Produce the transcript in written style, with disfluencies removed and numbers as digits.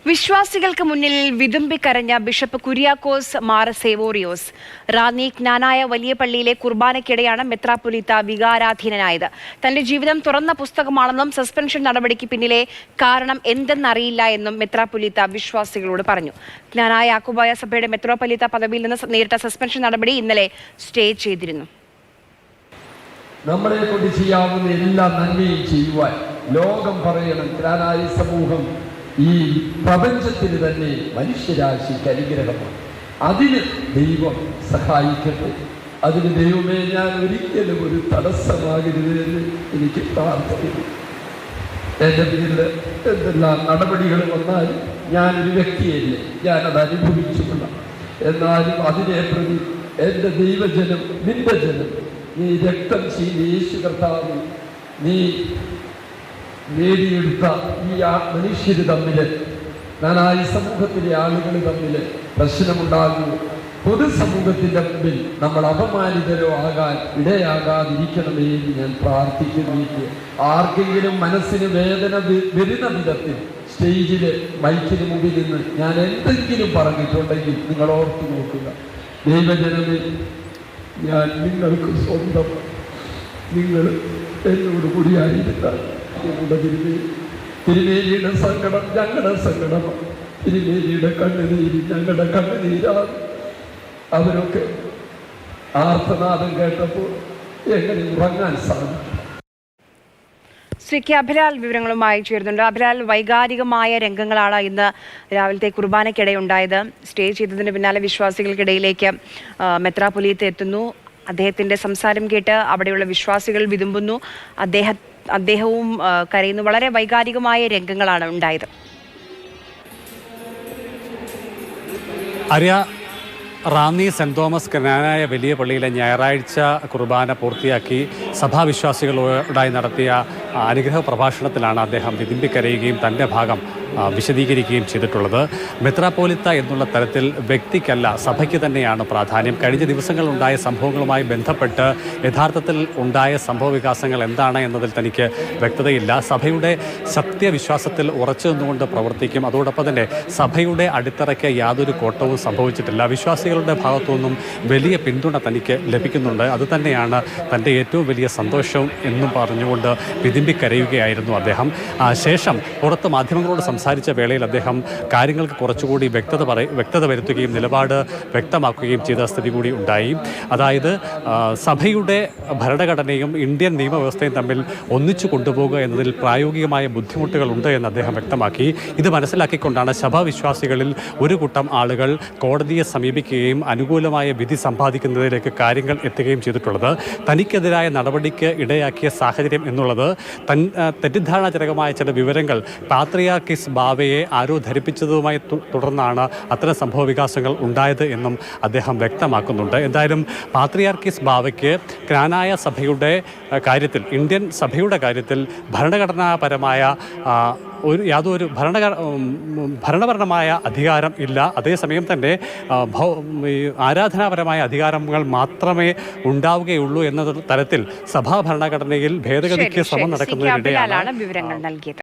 വിശ്വാസികൾക്ക് മുന്നിൽ വിതുമ്പിക്കരഞ്ഞ ബിഷപ്പ് കുര്യാക്കോസ് മാർ സേവോറിയോസ് റാന്നി ജ്ഞാനായ വലിയ പള്ളിയിലെ കുർബാനയ്ക്കിടെയാണ് മെത്രാപ്പൊലീത്ത വികാരാധീനനായത്. തന്റെ ജീവിതം തുറന്ന പുസ്തകമാണെന്നും സസ്പെൻഷൻ നടപടിക്ക് പിന്നിലെ കാരണം എന്തെന്നറിയില്ല എന്നും മെത്രാപ്പൊലീത്ത വിശ്വാസികളോട് പറഞ്ഞു. ജ്ഞാനായ യാക്കോബായ സഭയുടെ മെത്രാപ്പൊലീത്ത പദവിയിൽ നിന്ന് നേരിട്ട സസ്പെൻഷൻ നടപടി ഇന്നലെ സ്റ്റേ ചെയ്തിരുന്നു. നമ്മളെ കൊണ്ട് ചെയ്യാവുന്ന എല്ലാ നന്മയും ചെയ്യുവാൻ ലോകം പറയണം. ജ്ഞാനായ സമൂഹം ഈ പ്രപഞ്ചത്തിന് തന്നെ മനുഷ്യരാശിക്ക് അനുഗ്രഹമാണ്. അതിന് ദൈവം സഹായിക്കട്ടെ. അതിന് ദൈവമേ ഞാൻ ഒരിക്കലും ഒരു തടസ്സമാകരുത് എന്ന് എനിക്ക് പ്രാർത്ഥിക്കുന്നു. എൻ്റെ പേരിൽ എന്തെല്ലാം നടപടികൾ വന്നാലും ഞാനൊരു വ്യക്തിയല്ലേ, ഞാനത് അനുഭവിച്ചുകൊള്ള. എന്നാലും അതിനെ പ്രതി എൻ്റെ ദൈവജനം, നിന്റെ ജനം, നീ രക്തം ചെയ്ത് യേശു കർത്താവ് നീ നേടിയെടുത്ത ഈ മനുഷ്യർ തമ്മിൽ, നാനായ സമൂഹത്തിലെ ആളുകൾ തമ്മിൽ പ്രശ്നമുണ്ടാകുന്നു. പൊതുസമൂഹത്തിൻ്റെ മുമ്പിൽ നമ്മൾ അപമാനിതരോ ആകാൻ ഇടയാകാതിരിക്കണമേ എന്ന് ഞാൻ പ്രാർത്ഥിക്കുന്നു. ആർക്കെങ്കിലും മനസ്സിന് വേദന വരുന്ന വിധത്തിൽ സ്റ്റേജിൽ മൈക്കിന് മുമ്പിൽ നിന്ന് ഞാൻ എന്തെങ്കിലും പറഞ്ഞിട്ടുണ്ടെങ്കിൽ നിങ്ങൾ ഓർത്തു നോക്കുക. ദൈവജനമേ, ഞാൻ നിങ്ങൾക്ക് സ്വന്തം, നിങ്ങൾ എന്നോട് കൂടിയായിരുന്നാൽ ഞങ്ങളുടെ തിരുമേനിയുടെ സങ്കടം ഞങ്ങളുടെ സങ്കടമാണ്. തിരുമേനിയുടെ കണ്ണുനീര് ഞങ്ങളുടെ കണ്ണുനീരാണ്. അവരൊക്കെ ആർത്തനാദം കേട്ടപ്പോൾ എങ്ങനെ ഉറങ്ങാൻ സാധിക്കും? ശ്രീ കെ അഭിലാൽ വിവരങ്ങളുമായി ചേരുന്നുണ്ട്. അഭിലാൽ, വൈകാരികമായ രംഗങ്ങളാണ് ഇന്ന് രാവിലത്തെ കുർബാനയ്ക്കിടെ ഉണ്ടായത്. സ്റ്റേ ചെയ്തതിന് പിന്നാലെ വിശ്വാസികൾക്കിടയിലേക്ക് മെത്രാപ്പൊലീത്ത എത്തുന്നു. അദ്ദേഹത്തിന്റെ സംസാരം കേട്ട് അവിടെയുള്ള വിശ്വാസികൾ വിതുമ്പുന്നു. അദ്ദേഹവും കരയുന്നു. വളരെ വൈകാരികമായ രംഗങ്ങളാണ് ഉണ്ടായത്. റാന്നി സെൻറ് തോമസ് ജ്ഞാനായ വലിയ പള്ളിയിലെ ഞായറാഴ്ച കുർബാന പൂർത്തിയാക്കി സഭാവിശ്വാസികളോടായി നടത്തിയ അനുഗ്രഹ പ്രഭാഷണത്തിലാണ് അദ്ദേഹം വിതുമ്പിക്കരയുകയും തൻ്റെ ഭാഗം വിശദീകരിക്കുകയും ചെയ്തിട്ടുള്ളത്. മെത്രാപ്പോലിത്ത എന്നുള്ള തരത്തിൽ വ്യക്തിക്കല്ല, സഭയ്ക്ക് തന്നെയാണ് പ്രാധാന്യം. കഴിഞ്ഞ ദിവസങ്ങളുണ്ടായ സംഭവങ്ങളുമായി ബന്ധപ്പെട്ട് യഥാർത്ഥത്തിൽ ഉണ്ടായ സംഭവ വികാസങ്ങൾ എന്താണ് എന്നതിൽ തനിക്ക് വ്യക്തതയില്ല. സഭയുടെ സത്യവിശ്വാസത്തിൽ ഉറച്ചു നിന്നുകൊണ്ട് പ്രവർത്തിക്കും. അതോടൊപ്പം തന്നെ സഭയുടെ അടിത്തറയ്ക്ക് യാതൊരു കോട്ടവും സംഭവിച്ചിട്ടില്ല. വിശ്വാസികളുടെ ഭാഗത്തുനിന്നും വലിയ പിന്തുണ തനിക്ക് ലഭിക്കുന്നുണ്ട്. അതുതന്നെയാണ് തൻ്റെ ഏറ്റവും വലിയ സന്തോഷം എന്നും പറഞ്ഞുകൊണ്ട് വിതുമ്പിക്കരയുകയായിരുന്നു അദ്ദേഹം. ശേഷം പുറത്ത് മാധ്യമങ്ങളോട് സംസാരിച്ച വേളയിൽ അദ്ദേഹം കാര്യങ്ങൾക്ക് കുറച്ചുകൂടി വ്യക്തത വരുത്തുകയും നിലപാട് വ്യക്തമാക്കുകയും ചെയ്ത സ്ഥിതി കൂടി ഉണ്ടായി. അതായത് സഭയുടെ ഭരണഘടനയും ഇന്ത്യൻ നിയമവ്യവസ്ഥയും തമ്മിൽ ഒന്നിച്ചു കൊണ്ടുപോകുക എന്നതിൽ പ്രായോഗികമായ ബുദ്ധിമുട്ടുകളുണ്ട് എന്ന് അദ്ദേഹം വ്യക്തമാക്കി. ഇത് മനസ്സിലാക്കിക്കൊണ്ടാണ് സഭാവിശ്വാസികളിൽ ഒരു കൂട്ടം ആളുകൾ കോടതിയെ സമീപിക്കുകയും അനുകൂലമായ വിധി സമ്പാദിക്കുന്നതിലേക്ക് കാര്യങ്ങൾ എത്തുകയും ചെയ്തിട്ടുള്ളത്. തനിക്കെതിരായ നടപടിക്ക് ഇടയാക്കിയ സാഹചര്യം എന്നുള്ളത് തെറ്റിദ്ധാരണജനകമായ ചില വിവരങ്ങൾ പാത്രിയാർക്കീസ് ബാവയെ ആരോ ധരിപ്പിച്ചതുമായി തുടർന്നാണ് അത്തരം സംഭവ വികാസങ്ങൾ ഉണ്ടായത് എന്നും അദ്ദേഹം വ്യക്തമാക്കുന്നുണ്ട്. എന്തായാലും പാത്രിയാർക്കീസ് ബാവയ്ക്ക് ജ്ഞാനായ സഭയുടെ കാര്യത്തിൽ, ഇന്ത്യൻ സഭയുടെ കാര്യത്തിൽ ഭരണഘടനാപരമായ യാതൊരു ഭരണപരമായ അധികാരം ഇല്ല. അതേസമയം തന്നെ ആരാധനാപരമായ അധികാരങ്ങൾ മാത്രമേ ഉണ്ടാവുകയുള്ളൂ എന്ന തരത്തിൽ സഭാ ഭരണഘടനയിൽ ഭേദഗതിക്ക് ശ്രമം നടക്കുന്നതിനിടെയാണ് വിവരങ്ങൾ നൽകിയത്.